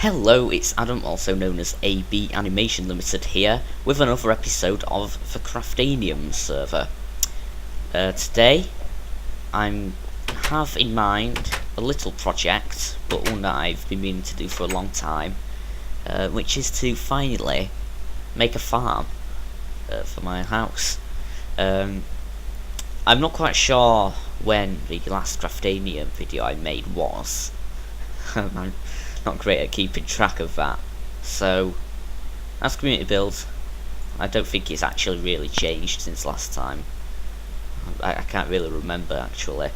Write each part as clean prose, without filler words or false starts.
Hello, it's Adam, also known as ABanimationLtd here, with another episode of the Craftanium server. Today, I have in mind a little project, but one that I've been meaning to do for a long time, which is to finally make a farm for my house. I'm not quite sure when the last Craftanium video I made was. I'm not great at keeping track of that. So, as community build, I don't think it's actually really changed since last time. I can't really remember actually.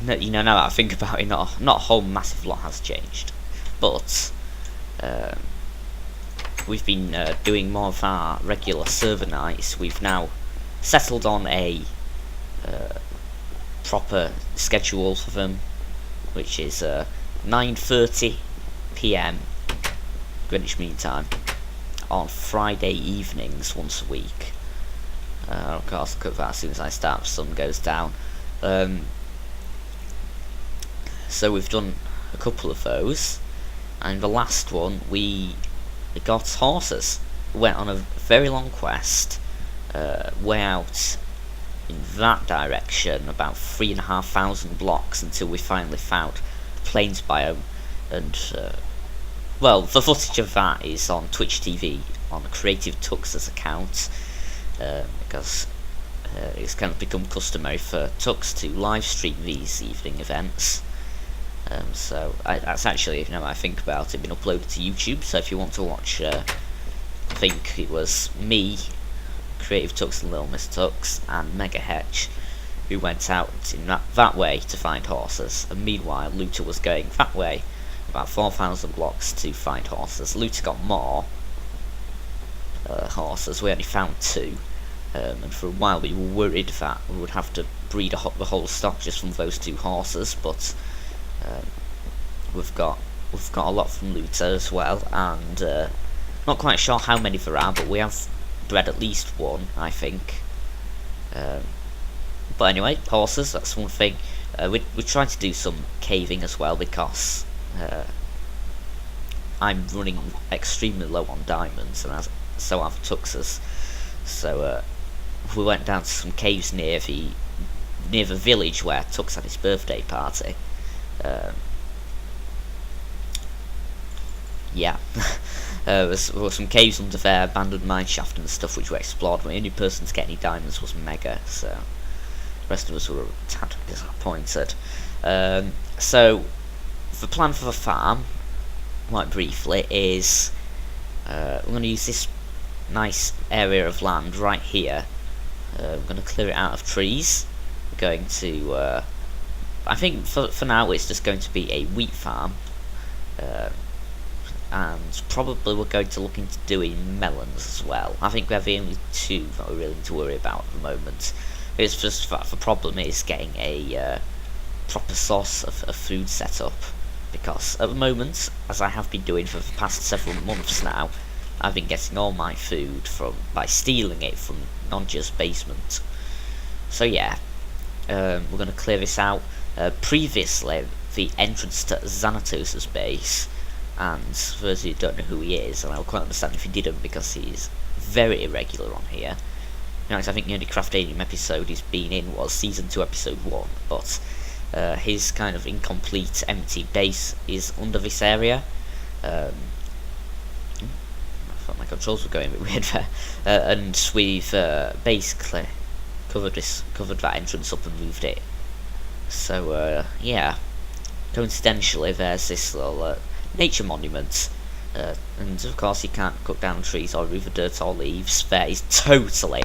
No, now that I think about it, not a whole massive lot has changed. But we've been doing more of our regular server nights. We've now settled on a proper schedule for them, which is 9:30 PM Greenwich Mean Time on Friday evenings once a week. Of course, I'll cut that as soon as I start, the sun goes down. So we've done a couple of those, and the last one we got horses. We went on a very long quest, way out in that direction, about 3,500 blocks, until we finally found plains biome, and well, the footage of that is on Twitch TV on Creative Tux's account, because it's kind of become customary for Tux to live stream these evening events. So that's actually, now I think about it, been uploaded to YouTube. So if you want to watch, I think it was me, Creative Tux and Little Miss Tux, and Mega Hetch, who went out in that way to find horses, and meanwhile Looter was going that way about 4,000 blocks to find horses. Looter got more horses. We only found 2, and for a while we were worried that we would have to breed the whole stock just from those 2 horses, but we've got a lot from Looter as well, and not quite sure how many there are, but we have bred at least 1, I think. But anyway, horses, that's one thing. We're trying to do some caving as well, because I'm running extremely low on diamonds, and so have Tuxes. So we went down to some caves near the village where Tux had his birthday party. Yeah. There were some caves under there, abandoned mineshaft and stuff, which we explored. The only person to get any diamonds was Mega, so the rest of us were a tad disappointed. So the plan for the farm, quite briefly, is we're going to use this nice area of land right here. We're going to clear it out of trees. We're going to, I think for now it's just going to be a wheat farm. And probably we're going to look into doing melons as well. I think we have the only 2 that we really need to worry about at the moment. It's just that the problem is getting a proper source of food set up, because at the moment, as I have been doing for the past several months now, I've been getting all my food by stealing it from Nonja's basement. So yeah, we're going to clear this out. Previously, the entrance to Xanatos' base, and for those who don't know who he is, and I'll quite understand if you didn't, because he's very irregular on here. I think the only Craftanium episode he's been in was Season 2 Episode 1, but his kind of incomplete, empty base is under this area. I thought my controls were going a bit weird there. And we've basically covered that entrance up and moved it. So yeah, coincidentally there's this little nature monument, and of course you can't cut down trees or remove the dirt or leaves. There is totally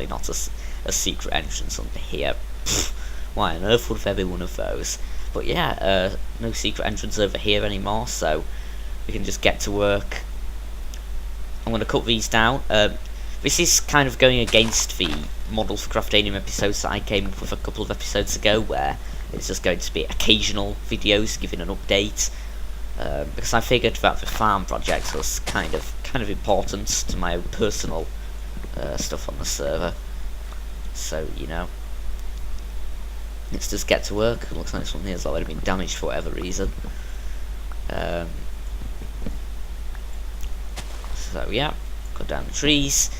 not a secret entrance under here. Pfft, why on earth would there be one of those? But yeah, no secret entrance over here anymore, so we can just get to work. I'm going to cut these down. This is kind of going against the model for Craftanium episodes that I came up with a couple of episodes ago, where it's just going to be occasional videos giving an update. Because I figured that the farm project was kind of important to my own personal stuff on the server. So, you know, let's just get to work. It looks like this one here has already been damaged for whatever reason. So yeah, cut down the trees.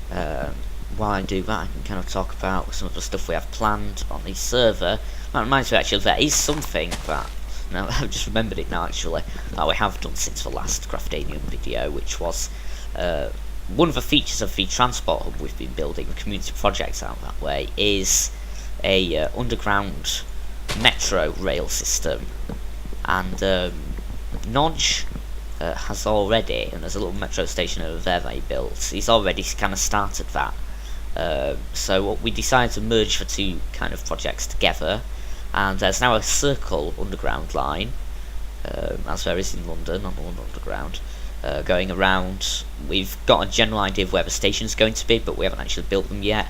While I do that, I can kind of talk about some of the stuff we have planned on the server. That reminds me, actually, there is something that, now I've just remembered it now, actually, that we have done since the last Craftanium video, which was one of the features of the transport hub we've been building, the community projects out that way, is a underground metro rail system. And Nodge has already, and there's a little metro station over there that he built, he's already kind of started that. So what we decided to merge the two kind of projects together, and there's now a circle underground line, as there is in London on the London Underground, going around. We've got a general idea of where the station's going to be, but we haven't actually built them yet.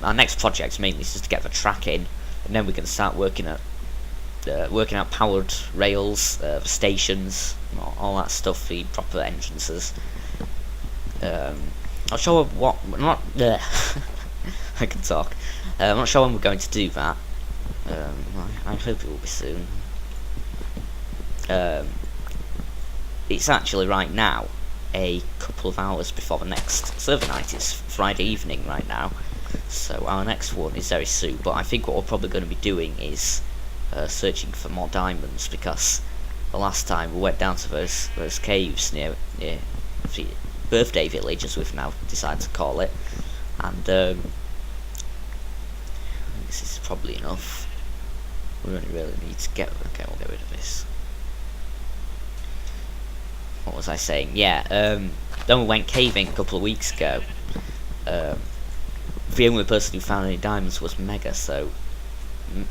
Our next project mainly is just to get the track in, and then we can start working out powered rails, the stations, all that stuff, the proper entrances. Not sure what. I can talk. I'm not sure when we're going to do that. I hope it will be soon. It's actually right now a couple of hours before the next server night. It's Friday evening right now, so our next one is very soon. But I think what we're probably going to be doing is searching for more diamonds, because the last time we went down to those caves near the birthday village, as we've now decided to call it, and this is probably enough. We only really need to get. Okay, we'll get rid of this. What was I saying? Yeah. Then we went caving a couple of weeks ago. The only person who found any diamonds was Mega, so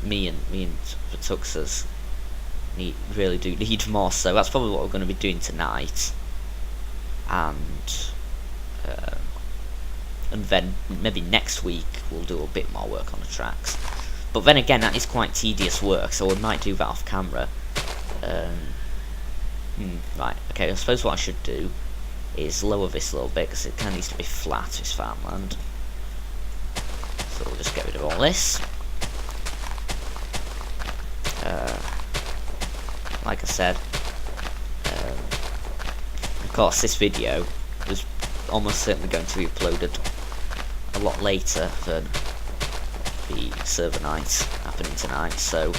me and the Tuxers really do need more. So that's probably what we're going to be doing tonight. And then maybe next week we'll do a bit more work on the tracks. But then again, that is quite tedious work, so we might do that off camera. Right, okay, I suppose what I should do is lower this a little bit, because it kind of needs to be flat, this farmland. So we'll just get rid of all this. Like I said, of course this video was almost certainly going to be uploaded a lot later than the server night happening tonight, so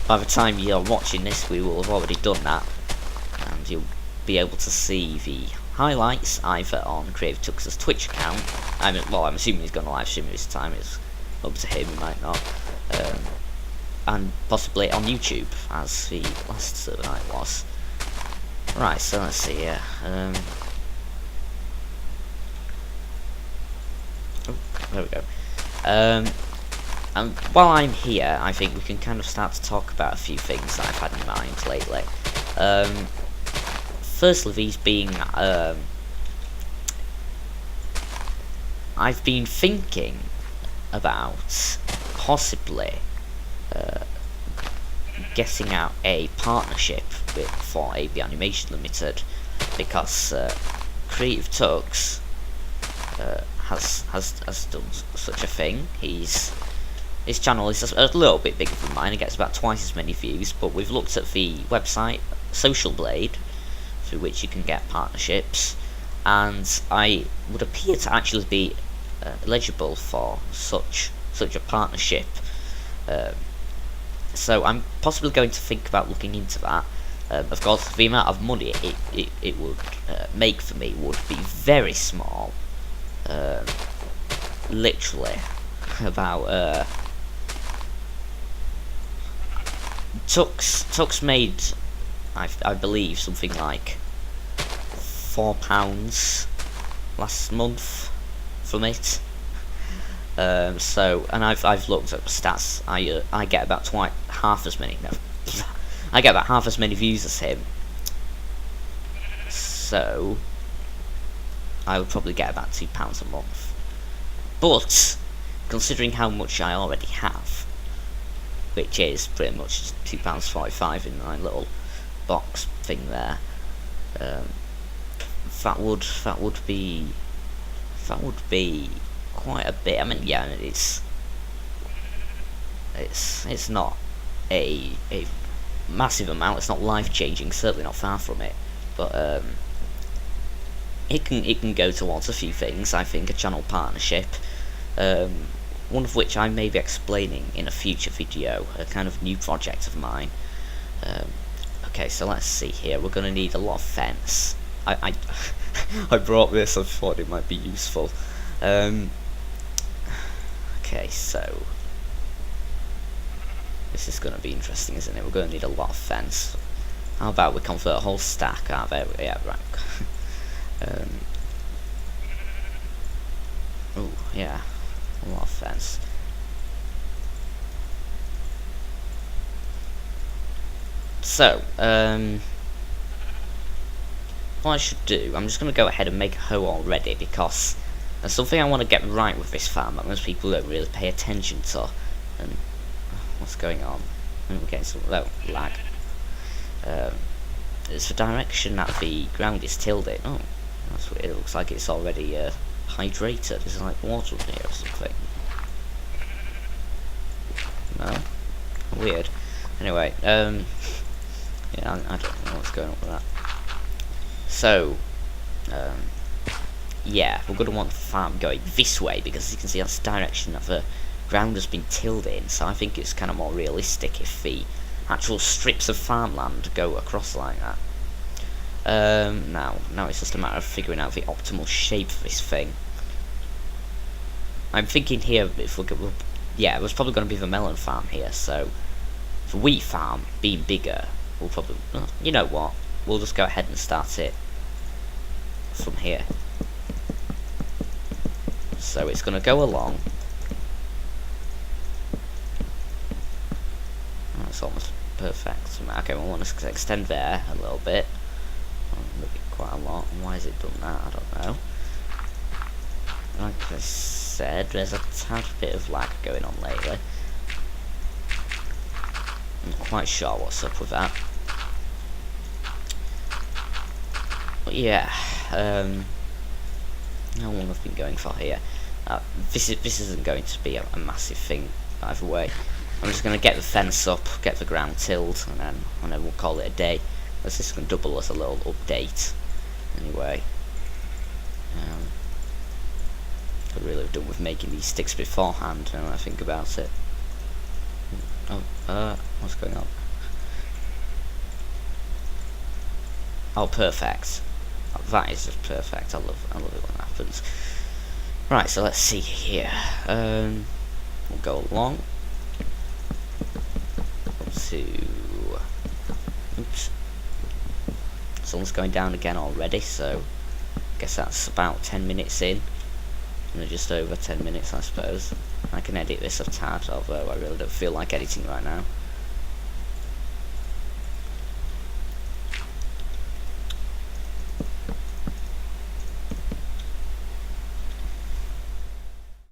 by the time you're watching this we will have already done that, and you'll be able to see the highlights either on Creative Tux's Twitch account. I'm assuming he's going to live stream this time, it's up to him, he might not, and possibly on YouTube, as the last server night was. Right, so let's see here. There we go. And while I'm here, I think we can kind of start to talk about a few things that I've had in mind lately. Firstly, these being, I've been thinking about possibly getting out a partnership for ABanimationLtd, because Creative Tux has done such a thing. His channel is a little bit bigger than mine. It gets about twice as many views, but we've looked at the website Social Blade, through which you can get partnerships, and I would appear to actually be eligible for such a partnership. So I'm possibly going to think about looking into that. Of course, the amount of money it would make for me would be very small. Literally about Tux made, I believe, something like £4 last month from it. So, and I've looked at the stats. I get about half as many. No, I get about half as many views as him. So I would probably get about £2 a month. But considering how much I already have, which is pretty much £2.45 in my little box thing there, that would be quite a bit. I mean, yeah, it's not a massive amount. It's not life changing, certainly not far from it, but it can go towards a few things. I think a channel partnership, one of which I may be explaining in a future video, a kind of new project of mine. Okay, so let's see here. We're gonna need a lot of fence. I I brought this. I thought it might be useful. Okay, so this is gonna be interesting, isn't it? We're gonna need a lot of fence. How about we convert a whole stack? Yeah, right. Oh yeah, a lot of fence. So, what I should do, I'm just going to go ahead and make a hoe already, because there's something I want to get right with this farm that most people don't really pay attention to. And what's going on? We're getting some lag. It's the direction that the ground is tilled in. Oh, that's weird. It looks like it's already hydrated. Is there like water in here or something? No? Weird. Anyway, yeah, I don't know what's going on with that. So, yeah, we're going to want the farm going this way, because as you can see that's the direction that the ground has been tilled in, so I think it's kind of more realistic if the actual strips of farmland go across like that. Now it's just a matter of figuring out the optimal shape for this thing. I'm thinking here, if we're yeah, there's probably going to be the melon farm here, so the wheat farm being bigger, we'll probably, you know what, we'll just go ahead and start it from here. So it's going to go along. That's almost perfect. Okay, we want to extend there a little bit. Maybe quite a lot. Why has it done that? I don't know. Like I said, there's a tad bit of lag going on lately. I'm not quite sure what's up with that. But yeah, how long I've been going for here. This isn't going to be a massive thing either way. I'm just going to get the fence up, get the ground tilled, and then we'll call it a day. This is going to double as a little update. Anyway, could really have done with making these sticks beforehand. Now I think about it. Oh, what's going on? Oh, perfect. That is just perfect. I love it when that happens. Right, so let's see here. We'll go along to. Oops. Sun's going down again already, so I guess that's about 10 minutes in. Just over 10 minutes, I suppose. I can edit this a tad, although I really don't feel like editing right now.